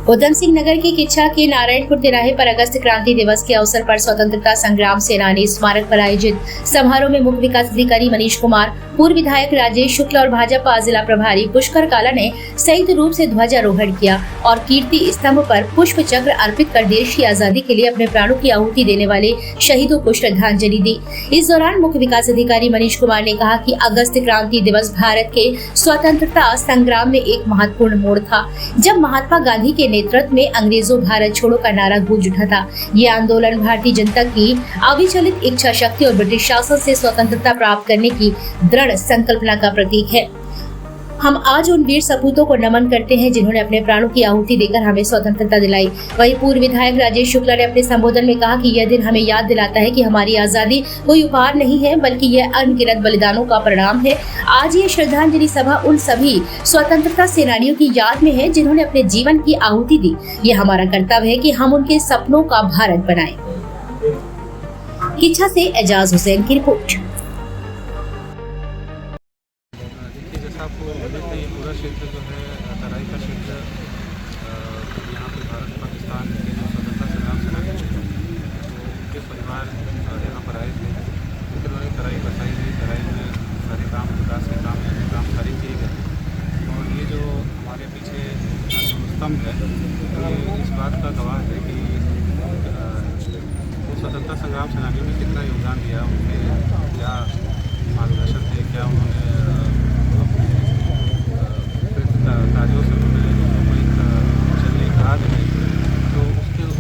उधम सिंह नगर की किच्छा के नारायणपुर तिराहे पर अगस्त क्रांति दिवस के अवसर पर स्वतंत्रता संग्राम सेनानी स्मारक पर आयोजित समारोह में मुख्य विकास अधिकारी मनीष कुमार, पूर्व विधायक राजेश शुक्ल और भाजपा जिला प्रभारी पुष्कर काला ने संयुक्त रूप से ध्वजारोहण किया और कीर्ति स्तंभ पर पुष्प चक्र अर्पित कर देश की आजादी के लिए अपने प्राणों की आहुति देने वाले शहीदों को श्रद्धांजलि दी। इस दौरान मुख्य विकास अधिकारी मनीष कुमार ने कहा कि अगस्त क्रांति दिवस भारत के स्वतंत्रता संग्राम में एक महत्वपूर्ण मोड़ था, जब महात्मा गांधी के नेतृत्व में अंग्रेजों भारत छोड़ो का नारा गूंज उठा था। ये आंदोलन भारतीय जनता की अविचलित इच्छा शक्ति और ब्रिटिश शासन से स्वतंत्रता प्राप्त करने की दृढ़ संकल्पना का प्रतीक है। हम आज उन वीर सपूतों को नमन करते हैं जिन्होंने अपने प्राणों की आहुति देकर हमें स्वतंत्रता दिलाई। वहीं पूर्व विधायक राजेश शुक्ला ने अपने संबोधन में कहा कि यह दिन हमें याद दिलाता है कि हमारी आजादी कोई उपहार नहीं है, बल्कि यह अनगिनत बलिदानों का परिणाम है। आज ये श्रद्धांजलि सभा उन सभी स्वतंत्रता सेनानियों की याद में है जिन्होंने अपने जीवन की आहुति दी। ये हमारा कर्तव्य है कि हम उनके सपनों का भारत बनाएं। किच्छा से एजाज हुसैन की रिपोर्ट। आपको देखते ही पूरा क्षेत्र जो है तराई का क्षेत्र, यहाँ पे भारत पाकिस्तान के जो स्वतंत्रता संग्राम सेनानी थे तो उनके परिवार यहाँ पर आए थे। फिर उन्होंने तराई बसाई गई, तराई में सारे काम विकास के काम सारे किए गए। और ये जो हमारे पीछे स्तंभ है ये इस बात का गवाह है कि स्वतंत्रता संग्राम सेनानियों ने कितना योगदान दिया, उनके क्या मार्गदर्शन थे, क्या उन्होंने कार्यों से उन्होंने चलने का आज है। तो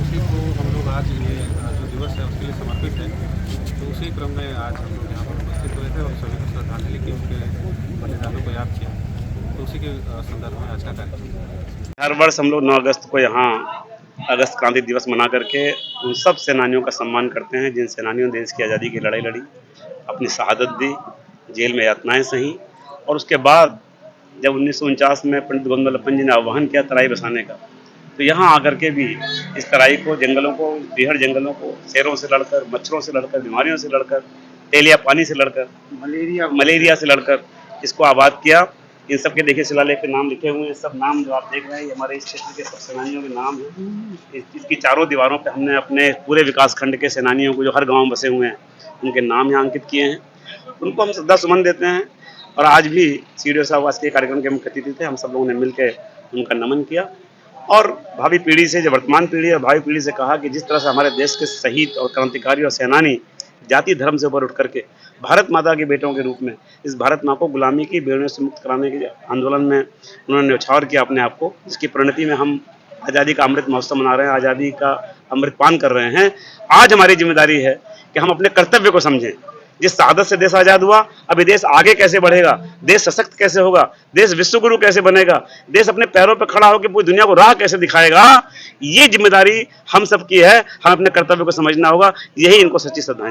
उसी को हम लोग आज ये जो दिवस है उसके लिए समर्पित है। तो उसी क्रम में आज हम लोग यहाँ पर उपस्थित हुए थे और सभी को श्रद्धांजलि की, उनके बलिदानों को याद किया। तो उसी के संदर्भ में आज का कार्यक्रम। हर वर्ष हम लोग 9 अगस्त को यहाँ अगस्त क्रांति दिवस मना करके उन सब सेनानियों का सम्मान करते हैं जिन सेनानियों ने देश की आज़ादी की लड़ाई लड़ी, अपनी शहादत दी, जेल में यातनाएं सही। और उसके बाद जब 1949 में पंडित गोविंद वल्लभ जी ने आह्वान किया तराई बसाने का, तो यहाँ आकर के भी इस तराई को, जंगलों को, बीहड़ जंगलों को शेरों से लड़कर, मच्छरों से लड़कर, बीमारियों से लड़कर, तेलिया पानी से लड़कर, मलेरिया से लड़कर इसको आबाद किया। इन सब के देखिए शिलालेख पे नाम लिखे हुए हैं। सब नाम जो आप देख रहे हैं ये हमारे इस क्षेत्र के सब सेनानियों के नाम हैं। इसकी चारों दीवारों पे हमने अपने पूरे विकास खंड के सेनानियों को जो हर गाँव में बसे हुए हैं उनके नाम यहाँ अंकित किए हैं। उनको हम श्रद्धा सुमन देते हैं। और आज भी सीडीओ साहब आज के कार्यक्रम के मुख्य अतिथि थे। हम सब लोगों ने मिलकर उनका नमन किया और भावी पीढ़ी से, जो वर्तमान पीढ़ी है, भावी पीढ़ी से कहा कि जिस तरह से हमारे देश के शहीद और क्रांतिकारी और सेनानी जाति धर्म से ऊपर उठ करके भारत माता के बेटों के रूप में इस भारत माँ को गुलामी की बेड़ियों से मुक्त कराने के आंदोलन में उन्होंने न्यौछावर किया अपने आप को, जिसकी परिणति में हम आज़ादी का अमृत महोत्सव मना रहे हैं, आज़ादी का अमृतपान कर रहे हैं। आज हमारी जिम्मेदारी है कि हम अपने कर्तव्य को समझें। जिस शहादत से देश आज़ाद हुआ, अभी देश आगे कैसे बढ़ेगा, देश सशक्त कैसे होगा, देश विश्वगुरु कैसे बनेगा, देश अपने पैरों पर खड़ा होकर पूरी दुनिया को राह कैसे दिखाएगा, ये जिम्मेदारी हम सब की है। हम अपने कर्तव्य को समझना होगा। यही इनको सच्ची श्रद्धाएं।